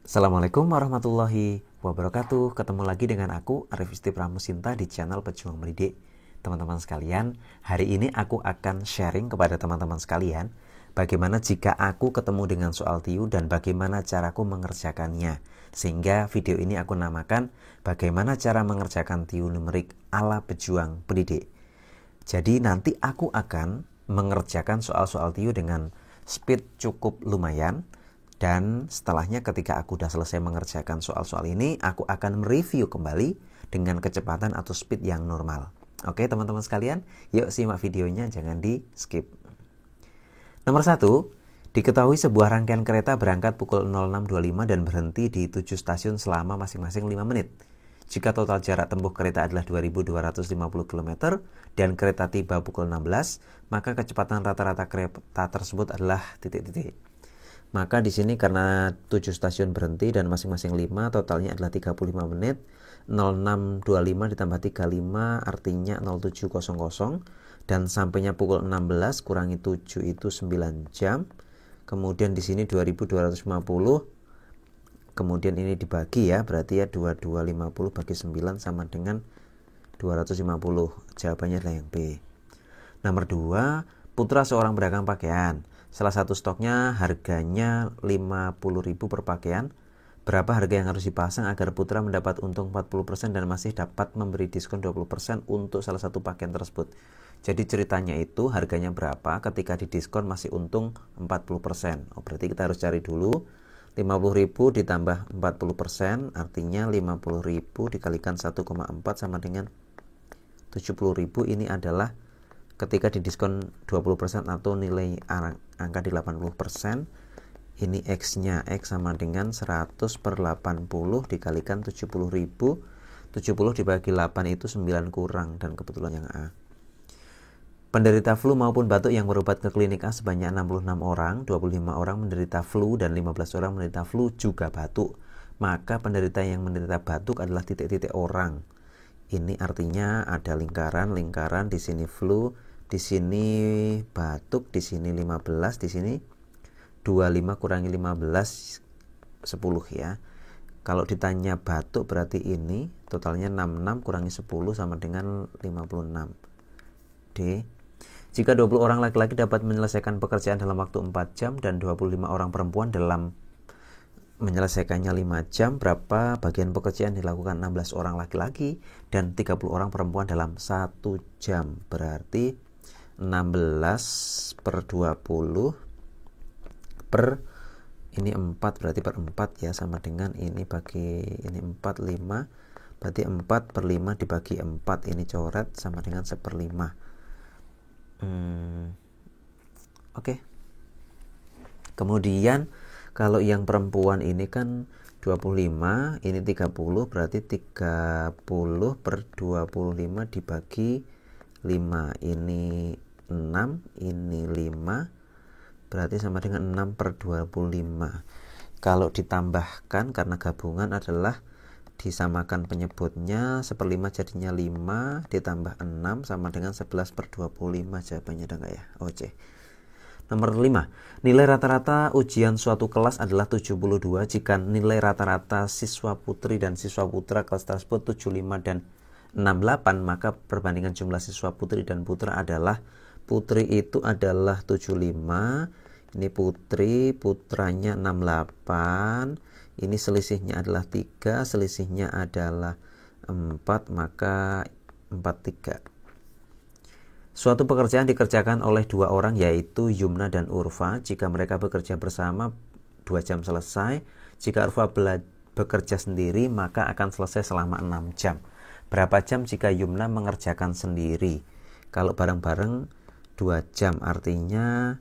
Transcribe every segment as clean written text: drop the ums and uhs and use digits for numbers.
Assalamualaikum warahmatullahi wabarakatuh. Ketemu lagi dengan aku, Arif Isti Pramusinta, di channel Pejuang Mendidik. Teman-teman sekalian, hari ini aku akan sharing kepada teman-teman sekalian bagaimana jika aku ketemu dengan soal TIU dan bagaimana caraku mengerjakannya. Sehingga video ini aku namakan bagaimana cara mengerjakan TIU numerik ala pejuang pendidik. Jadi nanti aku akan mengerjakan soal-soal TIU dengan speed cukup lumayan. Dan setelahnya ketika aku sudah selesai mengerjakan soal-soal ini, aku akan mereview kembali dengan kecepatan atau speed yang normal. Oke teman-teman sekalian, yuk simak videonya, jangan di skip. Nomor 1, diketahui sebuah rangkaian kereta berangkat pukul 06.25 dan berhenti di 7 stasiun selama masing-masing 5 menit. Jika total jarak tempuh kereta adalah 2.250 km dan kereta tiba pukul 16, maka kecepatan rata-rata kereta tersebut adalah titik-titik. Maka di sini karena 7 stasiun berhenti dan masing-masing 5, totalnya adalah 35 menit. 06.25 ditambah 35 artinya 07.00 dan sampainya pukul 16 kurangi 7 itu 9 jam. Kemudian di sini 2250. Kemudian ini dibagi ya, berarti ya 2250 bagi 9 sama dengan 250. Jawabannya adalah yang B. Nomor 2, putra seorang pedagang pakaian. Salah satu stoknya harganya 50.000 per pakaian. Berapa harga yang harus dipasang agar putra mendapat untung 40% dan masih dapat memberi diskon 20% untuk salah satu pakaian tersebut. Jadi ceritanya itu harganya berapa ketika didiskon masih untung 40%. Berarti kita harus cari dulu 50.000 ditambah 40%, artinya 50.000 dikalikan 1,4 sama dengan 70.000. Ini adalah ketika didiskon 20% atau nilai angka di 80%, ini X-nya, X sama dengan 100 per 80 dikalikan 70.000. 70 dibagi 8 itu 9 kurang, dan kebetulan yang A. Penderita flu maupun batuk yang berobat ke klinik A sebanyak 66 orang, 25 orang menderita flu dan 15 orang menderita flu juga batuk. Maka penderita yang menderita batuk adalah titik-titik orang. Ini artinya ada lingkaran, di sini flu, di sini batuk, di sini 15, di sini 25 kurangi 15 10 ya. Kalau ditanya batuk berarti ini totalnya 66 kurangi 10 sama dengan 56. D. Jika 20 orang laki-laki dapat menyelesaikan pekerjaan dalam waktu 4 jam dan 25 orang perempuan dalam menyelesaikannya 5 jam, berapa bagian pekerjaan dilakukan 16 orang laki-laki dan 30 orang perempuan dalam 1 jam? Berarti 16 per 20 per ini 4, berarti per 4 ya, sama dengan ini bagi ini 4, 5, berarti 4 per 5 dibagi 4, ini coret sama dengan 1/5. Oke. Kemudian kalau yang perempuan ini kan 25, ini 30, berarti 30 per 25 dibagi 5, ini 6, ini 5, berarti sama dengan 6 per 25. Kalau ditambahkan karena gabungan adalah disamakan penyebutnya, 1/5 jadinya 5 ditambah 6 sama dengan 11 per 25. Jawabannya ada enggak ya? C. Nomor 5, nilai rata-rata ujian suatu kelas adalah 72 jika nilai rata-rata siswa putri dan siswa putra kelas tersebut 75 dan 68, maka perbandingan jumlah siswa putri dan putra adalah putri itu adalah 75, ini putri, putranya 68, ini selisihnya adalah 3, selisihnya adalah 4, maka 43. Suatu pekerjaan dikerjakan oleh 2 orang yaitu Yumna dan Urfa. Jika mereka bekerja bersama 2 jam selesai. Jika Urfa bekerja sendiri maka akan selesai selama 6 jam. Berapa jam jika Yumna mengerjakan sendiri? Kalau bareng-bareng 2 jam, artinya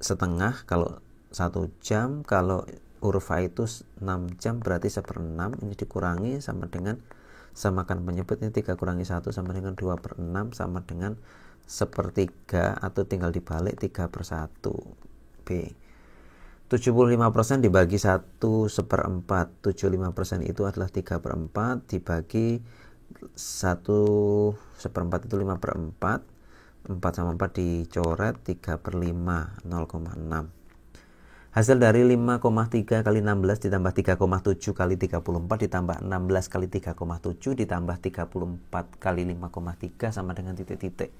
setengah. Kalau 1 jam, kalau Urfa itu 6 jam berarti 1/6, ini dikurangi sama dengan, samakan penyebutnya, 3 kurangi 1 sama dengan 2/6 sama dengan 1/3 atau tinggal dibalik 3/1. B. 75% dibagi 1/4. 75% itu adalah 3/4 dibagi 1/4 itu 5/4. 4 sama 4 dicoret, 3/5, 0,6. Hasil dari 5,3 kali 16 ditambah 3,7 kali 34 ditambah 16 kali 3,7 ditambah 34 kali 5,3 sama dengan titik-titik.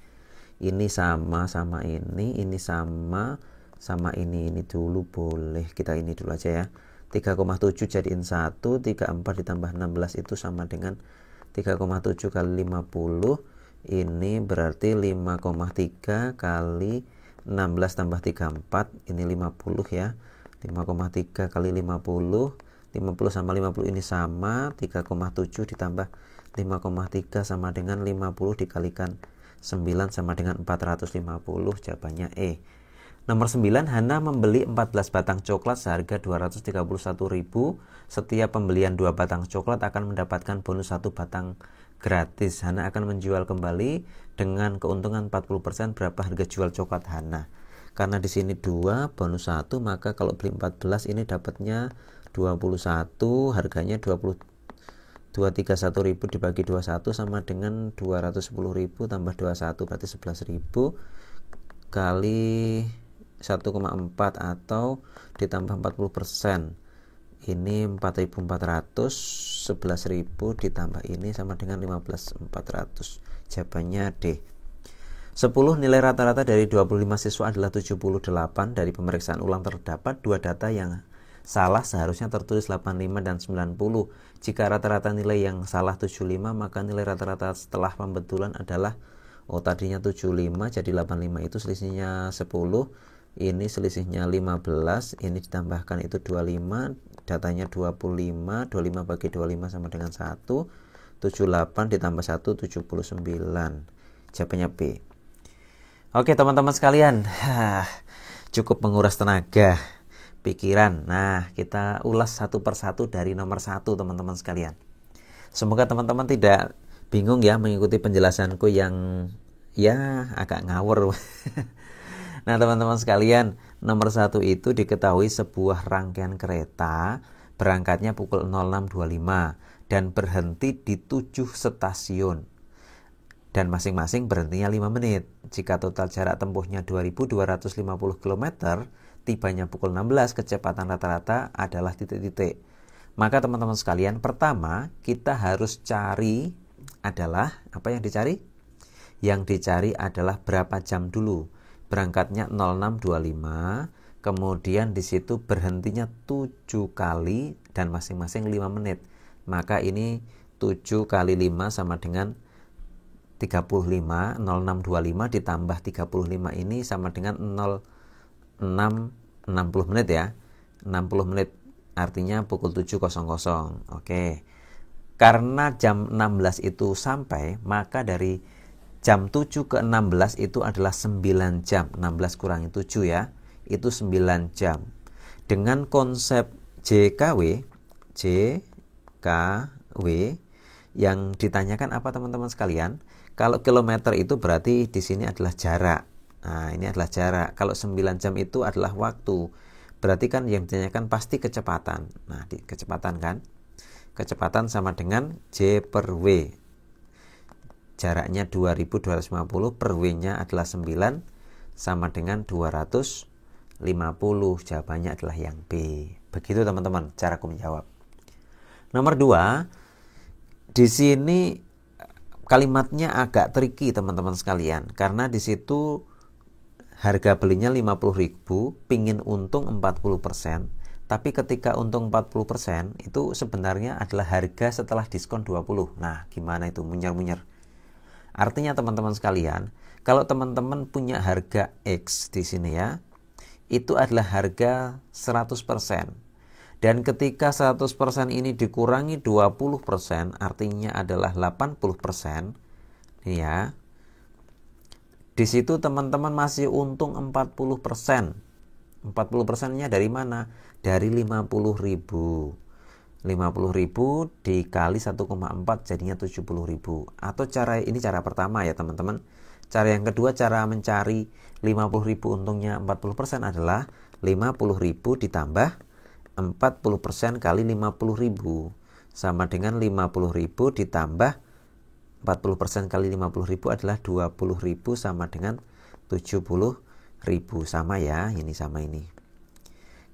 Ini sama ini sama ini dulu boleh. Kita ini dulu aja ya. 3,7 jadiin 1, 34 ditambah 16 itu sama dengan 3,7 kali 50. Ini berarti 5,3 kali 16 tambah 34, ini 50 ya. 5,3 kali 50, 50 sama 50 ini sama, 3,7 ditambah 5,3 sama dengan 50 dikalikan 9 sama dengan 450, jawabannya E. Nomor 9, Hana membeli 14 batang coklat seharga 231.000. Setiap pembelian 2 batang coklat akan mendapatkan bonus 1 batang gratis. Hana akan menjual kembali dengan keuntungan 40%. Berapa harga jual coklat Hana? Karena di sini 2 bonus 1, maka kalau beli 14 ini dapatnya 21, harganya 231.000 dibagi 21 sama dengan 210.000 tambah 21 berarti 11.000 kali 1,4 atau ditambah 40%. Ini 4.400, 11.000 ditambah ini sama dengan 15.400. Jawabannya D. 10. Nilai rata-rata dari 25 siswa adalah 78. Dari pemeriksaan ulang terdapat 2 data yang salah, seharusnya tertulis 85 dan 90. Jika rata-rata nilai yang salah 75, maka nilai rata-rata setelah pembetulan adalah tadinya 75 jadi 85, itu selisihnya 10. Ini selisihnya 15, ini ditambahkan itu 25, datanya 25, 25 bagi 25 sama dengan 1, 78 ditambah 1, 79. Jawabannya B. Oke teman-teman sekalian, cukup menguras tenaga, pikiran. Nah, kita ulas satu persatu dari nomor 1 teman-teman sekalian. Semoga teman-teman tidak bingung ya mengikuti penjelasanku yang ya agak ngawur. Nah teman-teman sekalian, nomor 1 itu diketahui sebuah rangkaian kereta berangkatnya pukul 06.25 dan berhenti di 7 stasiun dan masing-masing berhentinya 5 menit. Jika total jarak tempuhnya 2.250 km, tibanya pukul 16, kecepatan rata-rata adalah titik-titik. Maka teman-teman sekalian, pertama kita harus cari adalah apa yang dicari? Yang dicari adalah berapa jam dulu. Berangkatnya 06.25, kemudian di situ berhentinya 7 kali dan masing-masing 5 menit. Maka ini 7 kali 5 sama dengan 35, 06.25 ditambah 35 ini sama dengan 60 menit ya. 60 menit artinya pukul 7.00. Oke. Karena jam 16 itu sampai, maka dari jam 7 ke 16 itu adalah 9 jam. 16 kurangi 7 ya, itu 9 jam. Dengan konsep JKW yang ditanyakan apa teman-teman sekalian? Kalau kilometer itu berarti di sini adalah jarak. Nah, ini adalah jarak. Kalau 9 jam itu adalah waktu. Berarti kan yang ditanyakan pasti kecepatan. Nah, kecepatan kan? Kecepatan sama dengan J per W. Jaraknya 2.250 per W-nya adalah 9 sama dengan 250. Jawabannya adalah yang B. Begitu teman-teman cara aku menjawab. Nomor 2, di sini kalimatnya agak tricky teman-teman sekalian, karena di situ harga belinya 50.000, pingin untung 40%, tapi ketika untung 40% itu sebenarnya adalah harga setelah diskon 20. Nah, gimana itu munyer-munyer? Artinya teman-teman sekalian, kalau teman-teman punya harga X di sini ya, itu adalah harga 100%. Dan ketika 100% ini dikurangi 20%, artinya adalah 80%. Ya. Di situ teman-teman masih untung 40%. 40%-nya dari mana? Dari 50.000. 50.000 dikali 1,4 jadinya 70.000. Atau ini cara pertama ya teman-teman. Cara yang kedua, cara mencari 50.000 untungnya 40% adalah 50.000 ditambah 40% kali 50.000 sama dengan 50.000 ditambah 40% kali 50.000 adalah 20.000 sama dengan 70.000. Sama ya, ini sama ini.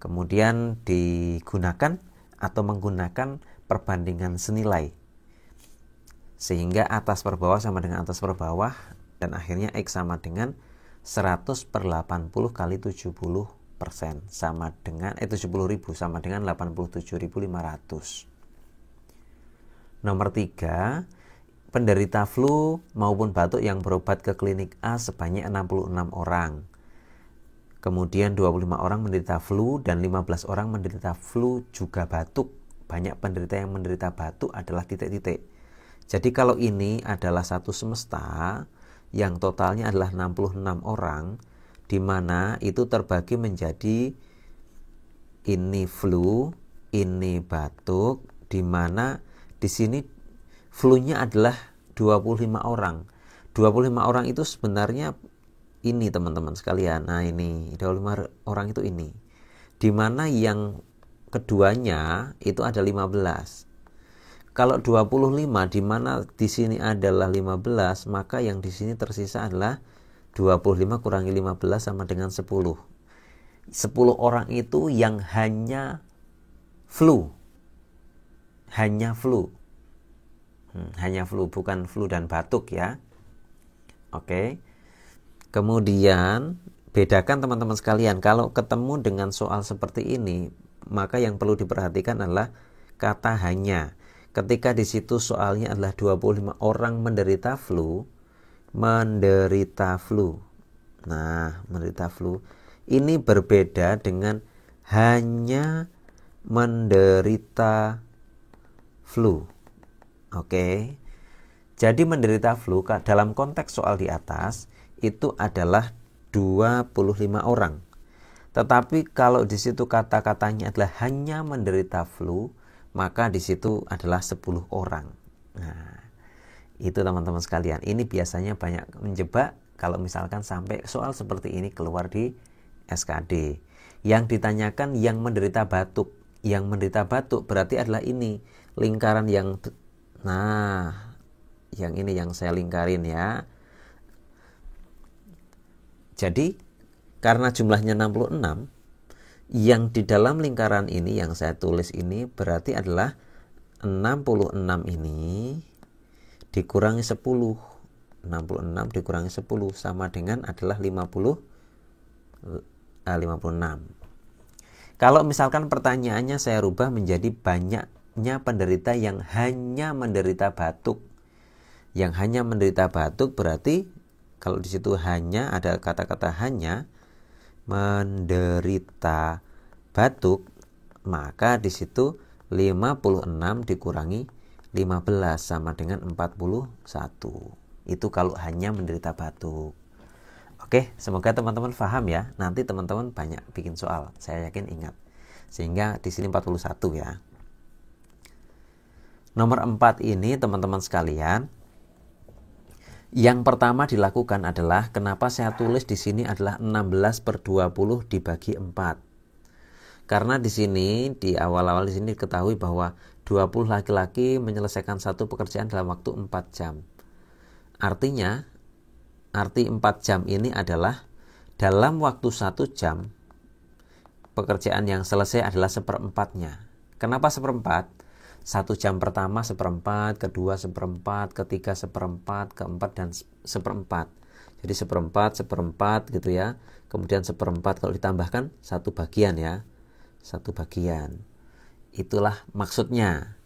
Kemudian digunakan atau menggunakan perbandingan senilai. Sehingga atas per bawah sama dengan atas per bawah, dan akhirnya X sama dengan 100 per 80 kali 70% sama dengan 70.000 sama dengan 87.500. Nomor 3, penderita flu maupun batuk yang berobat ke klinik A sebanyak 66 orang. Kemudian 25 orang menderita flu dan 15 orang menderita flu juga batuk. Banyak penderita yang menderita batuk adalah titik-titik. Jadi kalau ini adalah satu semesta yang totalnya adalah 66 orang, di mana itu terbagi menjadi ini flu, ini batuk, di mana di sini flu-nya adalah 25 orang. 25 orang itu sebenarnya ini teman-teman sekalian. Nah ini 25 orang itu ini. Di mana yang keduanya itu ada 15. Kalau 25 di mana di sini adalah 15, maka yang di sini tersisa adalah 25 kurangi 15 sama dengan 10. 10 orang itu yang hanya flu. Hanya flu. Hanya flu, bukan flu dan batuk ya. Oke. Kemudian bedakan teman-teman sekalian, kalau ketemu dengan soal seperti ini, maka yang perlu diperhatikan adalah kata hanya. Ketika di situ soalnya adalah 25 orang menderita flu. Nah, menderita flu. Ini berbeda dengan hanya menderita flu. Oke. Jadi menderita flu dalam konteks soal di atas itu adalah 25 orang. Tetapi kalau di situ kata-katanya adalah hanya menderita flu, maka di situ adalah 10 orang. Nah, itu teman-teman sekalian. Ini biasanya banyak menjebak kalau misalkan sampai soal seperti ini keluar di SKD. Yang ditanyakan yang menderita batuk. Yang menderita batuk berarti adalah ini. Lingkaran yang, nah, yang ini yang saya lingkarin ya. Jadi, karena jumlahnya 66, yang di dalam lingkaran ini yang saya tulis ini berarti adalah 66 ini dikurangi 10. 66 dikurangi 10 sama dengan adalah 56. Kalau misalkan pertanyaannya saya rubah menjadi banyaknya penderita yang hanya menderita batuk. Yang hanya menderita batuk berarti kalau di situ hanya ada kata-kata hanya menderita batuk, maka di situ 56 dikurangi 15 sama dengan 41. Itu kalau hanya menderita batuk. Oke, semoga teman-teman paham ya. Nanti teman-teman banyak bikin soal, saya yakin ingat. Sehingga di sini 41 ya. Nomor 4 ini teman-teman sekalian, yang pertama dilakukan adalah, kenapa saya tulis di sini adalah 16 per 20 dibagi 4. Karena di sini di awal-awal di sini diketahui bahwa 20 laki-laki menyelesaikan satu pekerjaan dalam waktu 4 jam. Artinya, arti 4 jam ini adalah dalam waktu 1 jam pekerjaan yang selesai adalah seperempatnya. Kenapa seperempat? 1 jam pertama seperempat, kedua seperempat, ketiga seperempat, keempat dan seperempat. Jadi seperempat gitu ya. Kemudian seperempat kalau ditambahkan 1 bagian ya. 1 bagian. Itulah maksudnya.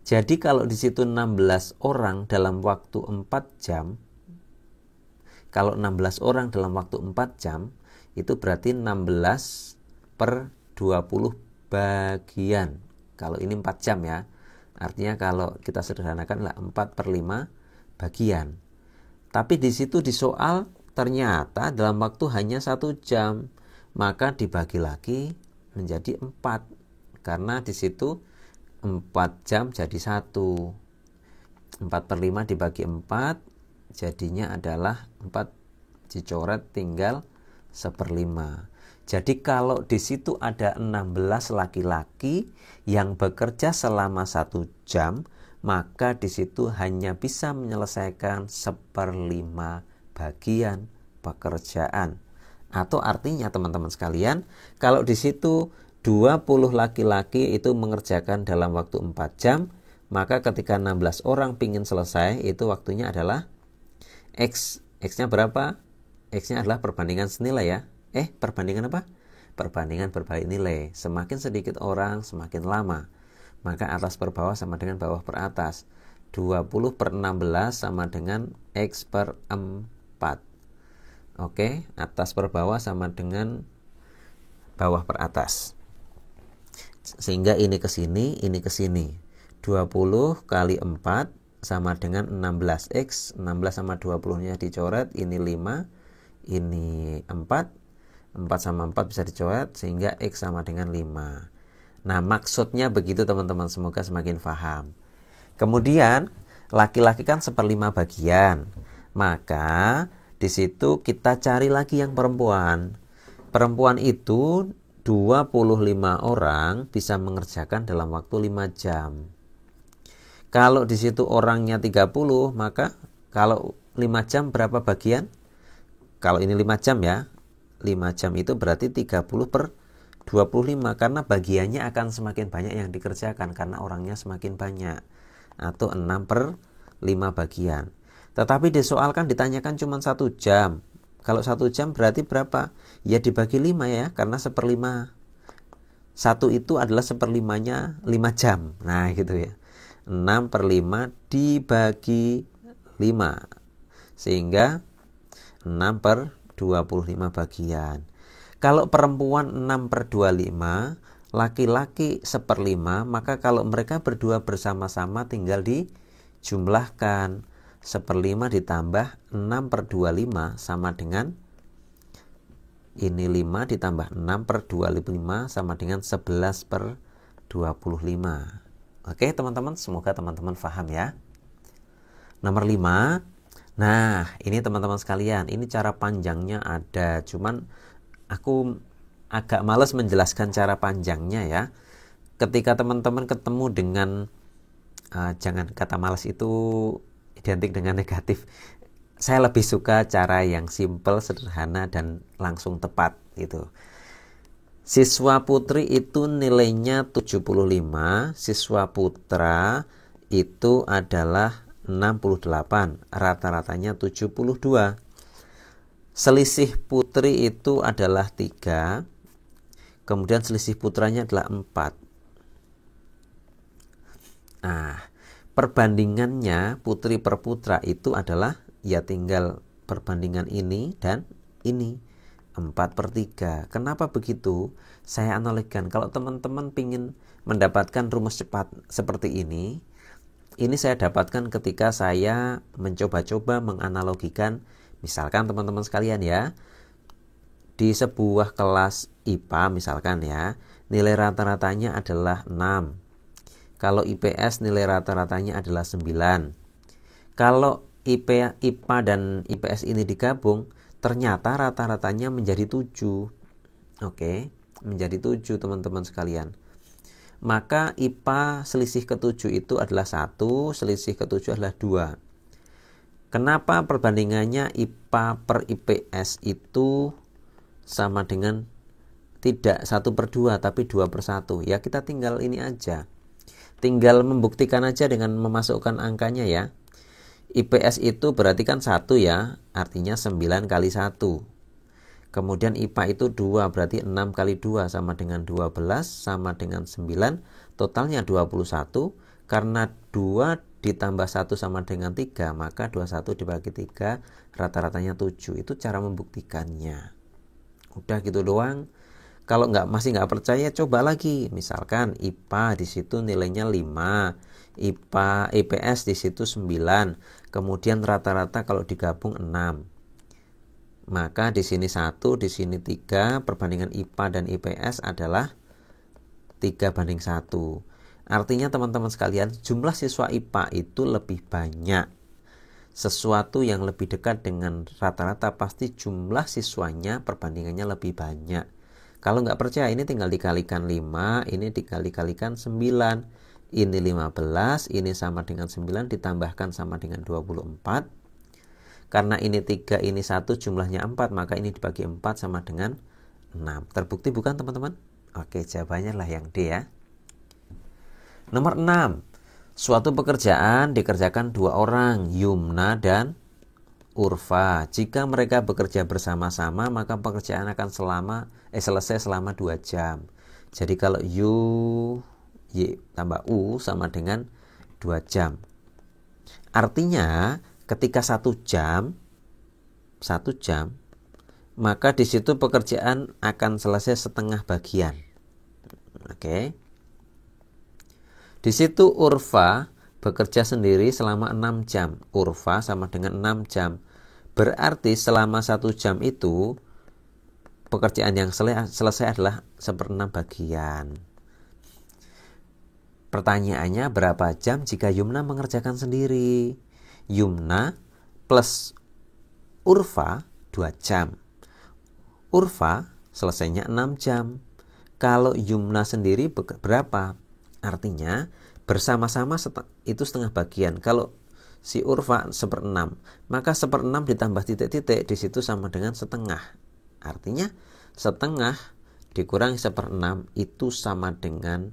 Jadi kalau di situ 16 orang dalam waktu 4 jam, kalau 16 orang dalam waktu 4 jam, itu berarti 16 per 20 bagian. Kalau ini 4 jam ya. Artinya kalau kita sederhanakan adalah 4 per 5 bagian. Tapi di situ di soal ternyata dalam waktu hanya 1 jam. Maka dibagi lagi menjadi 4. Karena di situ 4 jam jadi 1. 4 per 5 dibagi 4. Jadinya adalah 4 dicoret tinggal 1/5. Jadi kalau di situ ada 16 laki-laki yang bekerja selama 1 jam, maka di situ hanya bisa menyelesaikan 1/5 bagian pekerjaan. Atau artinya teman-teman sekalian, kalau di situ 20 laki-laki itu mengerjakan dalam waktu 4 jam, maka ketika 16 orang pingin selesai, itu waktunya adalah X. X-nya berapa? X-nya adalah perbandingan senilai ya. Perbandingan apa? Perbandingan berbalik nilai. Semakin sedikit orang, semakin lama. Maka atas per bawah sama dengan bawah per atas. 20 per 16 sama dengan X per 4. Oke, atas per bawah sama dengan bawah per atas. Sehingga ini ke sini, ini ke sini. 20 kali 4 sama dengan 16X. 16 sama 20-nya dicoret, ini 5, ini 4. 4 sama 4 bisa dicoret, sehingga X sama dengan 5. Nah, maksudnya begitu teman-teman, semoga semakin paham. Kemudian, laki-laki kan 1/5 bagian. Maka, di situ kita cari lagi yang perempuan. Perempuan itu 25 orang bisa mengerjakan dalam waktu 5 jam. Kalau di situ orangnya 30, maka kalau 5 jam berapa bagian? Kalau ini 5 jam ya, 5 jam itu berarti 30 per 25, karena bagiannya akan semakin banyak yang dikerjakan karena orangnya semakin banyak, atau 6 per 5 bagian. Tetapi di soal kan ditanyakan cuma 1 jam. Kalau 1 jam berarti berapa? Ya dibagi 5 ya, karena 1/5. 1 itu adalah 1/5-nya 5 jam. Nah gitu ya. 6 per 5 dibagi 5. Sehingga 6 per 25 bagian. Kalau perempuan 6 per 25, laki-laki 1/5, maka kalau mereka berdua bersama-sama tinggal dijumlahkan. 1/5 ditambah 6 per 25 sama dengan ini 5 ditambah 6 per 25 sama dengan 11 per 25. Oke teman-teman, semoga teman-teman paham ya. Nomor 5. Nah, ini teman-teman sekalian, ini cara panjangnya ada, cuman aku agak males menjelaskan cara panjangnya ya. Ketika teman-teman ketemu dengan jangan, kata malas itu identik dengan negatif. Saya lebih suka cara yang simple, sederhana, dan langsung tepat gitu. Siswa putri itu nilainya 75, siswa putra itu adalah 68, rata-ratanya 72. Selisih putri itu adalah 3, kemudian selisih putranya adalah 4. Nah, perbandingannya putri per putra itu adalah ya tinggal perbandingan ini dan ini, 4/3. Kenapa begitu? Saya analogikan, kalau teman-teman ingin mendapatkan rumus cepat seperti ini saya dapatkan ketika saya mencoba-coba menganalogikan, misalkan teman-teman sekalian ya, di sebuah kelas IPA misalkan ya, nilai rata-ratanya adalah 6. Kalau IPS nilai rata-ratanya adalah 9. Kalau IPA dan IPS ini digabung, ternyata rata-ratanya menjadi 7. Oke, menjadi 7 teman-teman sekalian. Maka IPA selisih ke-7 itu adalah 1, selisih ke-7 adalah 2. Kenapa perbandingannya IPA per IPS itu sama dengan tidak 1/2 tapi 2/1? Ya kita tinggal ini aja. Tinggal membuktikan aja dengan memasukkan angkanya ya. IPS itu berarti kan 1 ya, artinya 9 kali 1. Kemudian IPA itu 2, berarti 6 kali 2 sama dengan 12, sama dengan 9, totalnya 21. Karena 2 ditambah 1 sama dengan 3, maka 21 dibagi 3, rata-ratanya 7. Itu cara membuktikannya. Udah gitu doang. Kalau masih nggak percaya, coba lagi. Misalkan IPA di situ nilainya 5, IPS di situ 9, kemudian rata-rata kalau digabung 6. Maka di sini 1, di sini 3, perbandingan IPA dan IPS adalah 3/1. Artinya teman-teman sekalian, jumlah siswa IPA itu lebih banyak. Sesuatu yang lebih dekat dengan rata-rata pasti jumlah siswanya perbandingannya lebih banyak. Kalau nggak percaya, ini tinggal dikalikan 5, ini dikalikan 9, ini 15, ini sama dengan 9, ditambahkan sama dengan 24. Karena ini 3, ini 1, jumlahnya 4, maka ini dibagi 4 sama dengan 6. Terbukti bukan teman-teman? Oke, jawabannya lah yang D ya. Nomor 6. Suatu pekerjaan dikerjakan 2 orang, Yumna dan Urfa. Jika mereka bekerja bersama-sama, maka pekerjaan akan selesai selama 2 jam. Jadi kalau Y tambah U sama dengan 2 jam. Artinya ketika 1 jam, maka di situ pekerjaan akan selesai setengah bagian. Oke. Di situ Urfa bekerja sendiri selama 6 jam. Urfa sama dengan 6 jam. Berarti selama 1 jam itu pekerjaan yang selesai adalah 1/6 bagian. Pertanyaannya, berapa jam jika Yumna mengerjakan sendiri? Yumna plus Urfa 2 jam. Urfa selesainya 6 jam. Kalau Yumna sendiri berapa? Artinya bersama-sama itu setengah bagian. Kalau si Urfa 1/6, maka 1/6 ditambah titik-titik di situ sama dengan setengah. Artinya setengah dikurangi 1/6 itu sama dengan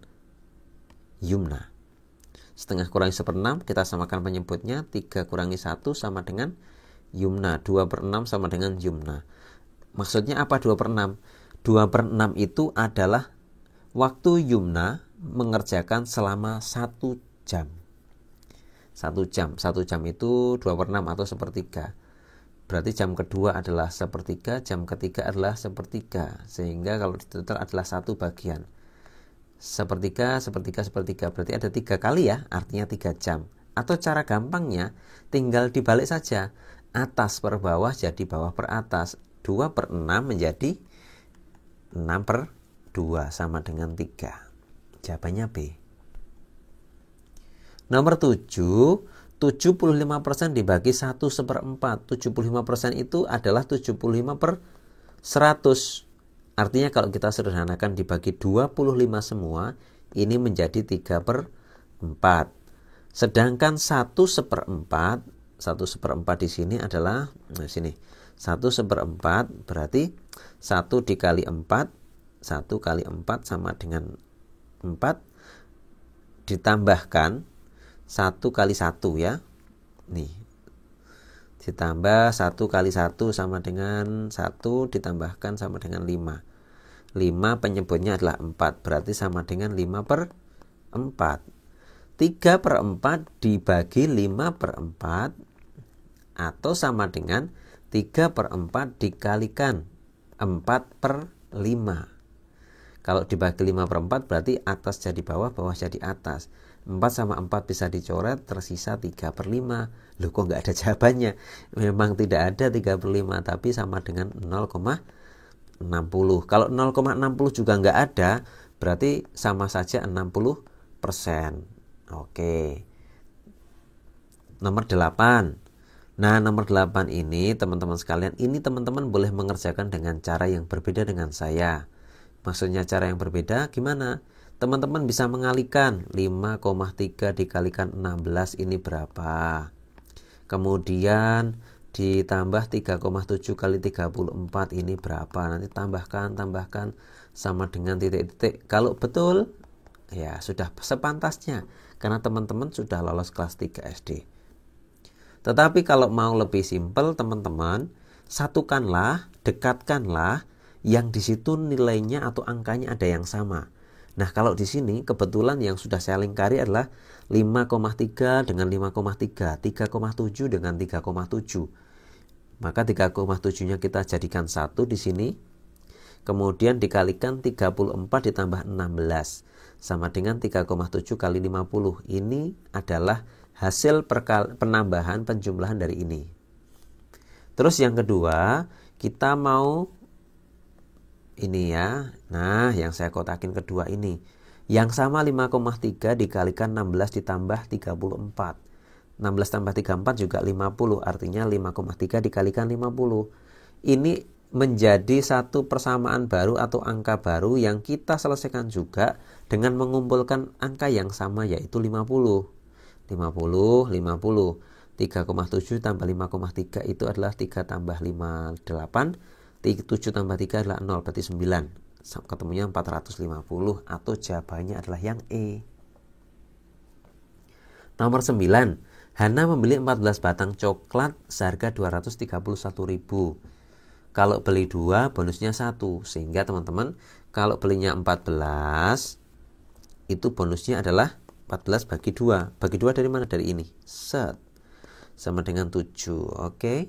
Yumna. Setengah kurangi 1/6 kita samakan penyebutnya, 3 kurangi 1 sama dengan Yumna, 2/6 sama dengan Yumna. Maksudnya apa 2/6? 2/6 itu adalah waktu Yumna mengerjakan selama 1 jam. 1 jam itu 2/6 atau 1/3. Berarti jam kedua adalah 1/3, jam ketiga adalah 1/3. Sehingga kalau ditotal adalah 1 bagian. 1/3, 1/3, 1/3. Berarti ada 3 kali ya, artinya 3 jam. Atau cara gampangnya tinggal dibalik saja. Atas per bawah jadi bawah per atas. 2/6 menjadi 6/2 sama dengan 3. Jawabannya B. Nomor 7, 75% dibagi 1/4. 75% itu adalah 75/100. Artinya kalau kita sederhanakan dibagi 25 semua, ini menjadi 3/4. Sedangkan 1/4 di sini adalah, sini 1/4 berarti 1 dikali 4, 1 kali 4 sama dengan 4, ditambahkan 1 kali 1 ya. Nih. Ditambah 1 kali 1 sama dengan 1, ditambahkan sama dengan 5. 5 penyebutnya adalah 4, berarti sama dengan 5/4. 3/4 dibagi 5/4 atau sama dengan 3/4 dikalikan 4/5. Kalau dibagi 5/4 berarti atas jadi bawah, bawah jadi atas. 4 sama 4 bisa dicoret, tersisa 3/5. Loh kok nggak ada jawabannya? Memang tidak ada 3/5, tapi sama dengan 0,60. Kalau 0,60 juga nggak ada, berarti sama saja 60%. Oke. Nomor 8. Nah, nomor 8 ini teman-teman sekalian, ini teman-teman boleh mengerjakan dengan cara yang berbeda dengan saya. Maksudnya cara yang berbeda gimana? Teman-teman bisa mengalihkan 5,3 dikalikan 16 ini berapa? Kemudian ditambah 3,7 kali 34 ini berapa? Nanti tambahkan sama dengan titik-titik. Kalau betul, ya sudah sepantasnya karena teman-teman sudah lolos kelas 3 SD. Tetapi kalau mau lebih simpel, teman-teman satukanlah, dekatkanlah yang di situ nilainya atau angkanya ada yang sama. Nah, kalau di sini kebetulan yang sudah saya lingkari adalah 5,3 dengan 5,3, 3,7 dengan 3,7. Maka 3,7-nya kita jadikan 1 di sini. Kemudian dikalikan 34 ditambah 16 sama dengan 3,7 kali 50. Ini adalah hasil penambahan penjumlahan dari ini. Terus yang kedua, kita mau ini ya. Nah, yang saya kotakin kedua ini. Yang sama 5,3 dikalikan 16 ditambah 34. 16 tambah 34 juga 50. Artinya 5,3 dikalikan 50. Ini menjadi satu persamaan baru atau angka baru yang kita selesaikan juga dengan mengumpulkan angka yang sama, yaitu 50. 50. 3,7 tambah 5,3 itu adalah 3 tambah 5, 8. 7 tambah 3 adalah 0, berarti 9. ketemunya 450 atau jawabannya adalah yang E. Nomor 9. Hana membeli 14 batang coklat seharga 231.000. Kalau beli 2 bonusnya 1. Sehingga teman-teman kalau belinya 14 itu bonusnya adalah 14 bagi 2. Bagi 2 dari mana? Dari ini. Set. Sama dengan 7. Oke.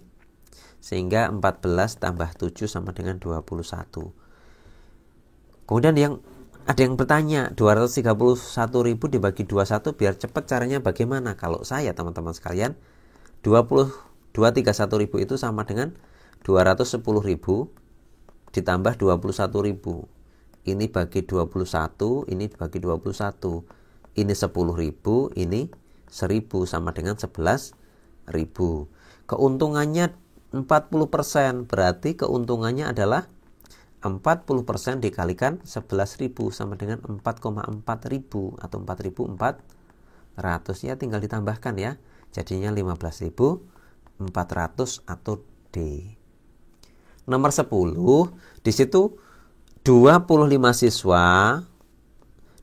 Sehingga 14 tambah 7 sama dengan 21. Kemudian ada yang bertanya, 231.000 dibagi 21 biar cepat caranya bagaimana? Kalau saya teman-teman sekalian, 231.000 itu sama dengan 210.000 ditambah 21.000. Ini bagi 21, ini bagi 21. Ini 10.000, ini 1.000 sama dengan 11.000. Keuntungannya 40%, berarti keuntungannya adalah 40% dikalikan 11.000 sama dengan 4,4.000 atau 4.400. Ya tinggal ditambahkan ya. Jadinya 15.400 atau D. Nomor 10, di situ 25 siswa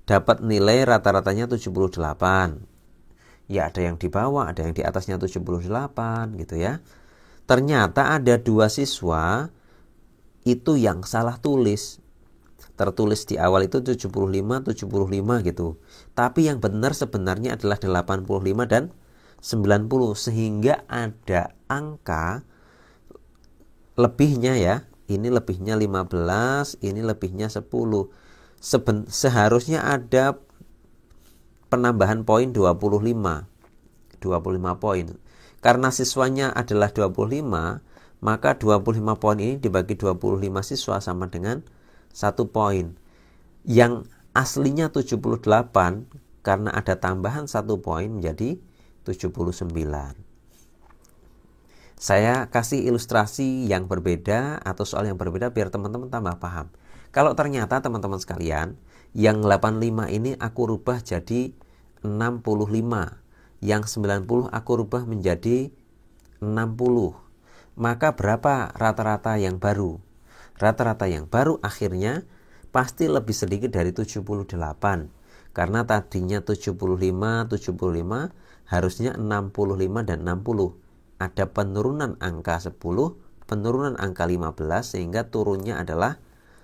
dapat nilai rata-ratanya 78. Ya ada yang di bawah, ada yang di atasnya 78 gitu ya. Ternyata ada 2 siswa itu yang salah tulis. Tertulis di awal itu 75 gitu. Tapi yang benar sebenarnya adalah 85 dan 90, sehingga ada angka lebihnya ya. Ini lebihnya 15, ini lebihnya 10. Seharusnya ada penambahan poin 25 poin. Karena siswanya adalah 25, maka 25 poin ini dibagi 25 siswa sama dengan 1 poin. Yang aslinya 78, karena ada tambahan 1 poin menjadi 79. Saya kasih ilustrasi yang berbeda atau soal yang berbeda biar teman-teman tambah paham. Kalau ternyata teman-teman sekalian, yang 85 ini aku rubah jadi 65. Yang 90 aku rubah menjadi 60. Maka berapa rata-rata yang baru? Rata-rata yang baru akhirnya pasti lebih sedikit dari 78. Karena tadinya 75, harusnya 65 dan 60. Ada penurunan angka 10, penurunan angka 15, sehingga turunnya adalah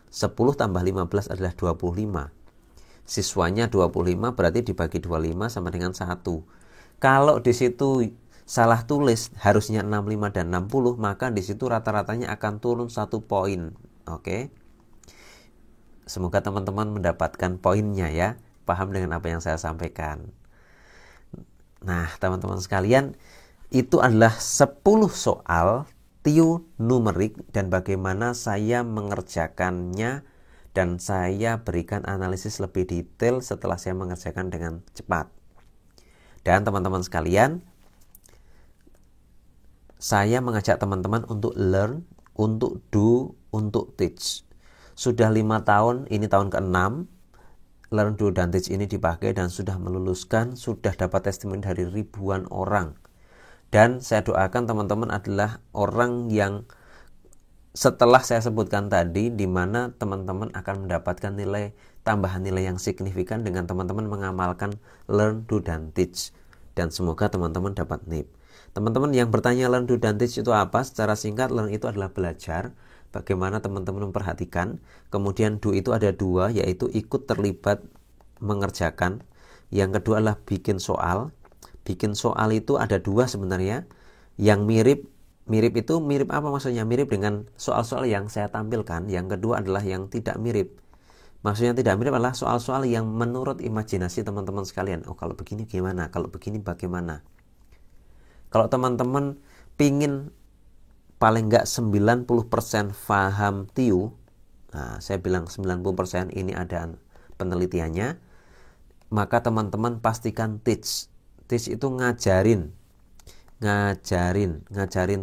10 tambah 15 adalah 25. Siswanya 25 berarti dibagi 25 sama dengan 1. Kalau di situ salah tulis harusnya 65 dan 60, maka di situ rata-ratanya akan turun 1 poin. Oke. Semoga teman-teman mendapatkan poinnya ya. Paham dengan apa yang saya sampaikan. Nah, teman-teman sekalian, itu adalah 10 soal TIU numerik dan bagaimana saya mengerjakannya, dan saya berikan analisis lebih detail setelah saya mengerjakan dengan cepat. Dan teman-teman sekalian, saya mengajak teman-teman untuk learn, untuk do, untuk teach. Sudah 5 tahun, ini tahun ke-6, learn, do, dan teach ini dipakai dan sudah meluluskan, sudah dapat testimoni dari ribuan orang. Dan saya doakan teman-teman adalah orang yang setelah saya sebutkan tadi, di mana teman-teman akan mendapatkan tambahan nilai yang signifikan dengan teman-teman mengamalkan learn, do, dan teach. Dan semoga teman-teman dapat NIP. Teman-teman yang bertanya learn, do, dan teach itu apa? Secara singkat, learn itu adalah belajar. Bagaimana teman-teman memperhatikan. Kemudian do itu ada 2, yaitu ikut terlibat mengerjakan. Yang kedua adalah bikin soal. Bikin soal itu ada 2 sebenarnya. Yang mirip itu mirip apa maksudnya? Mirip dengan soal-soal yang saya tampilkan. Yang kedua adalah yang tidak mirip. Maksudnya tidak mirip adalah soal-soal yang menurut imajinasi teman-teman sekalian. Oh, kalau begini gimana? Kalau begini bagaimana? Kalau teman-teman pingin paling enggak 90% paham TIU, nah, saya bilang 90% ini ada penelitiannya, maka teman-teman pastikan teach. Teach itu ngajarin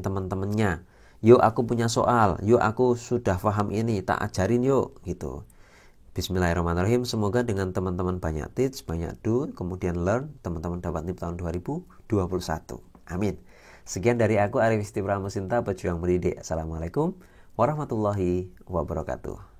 teman-temannya. Yuk aku punya soal, yuk aku sudah paham ini, tak ajarin yuk gitu. Bismillahirrahmanirrahim. Semoga dengan teman-teman banyak teach, banyak do, kemudian learn, teman-teman dapat NIP tahun 2021. Amin. Sekian dari aku, Arif Istibramusinta, pejuang mendidik. Assalamualaikum warahmatullahi wabarakatuh.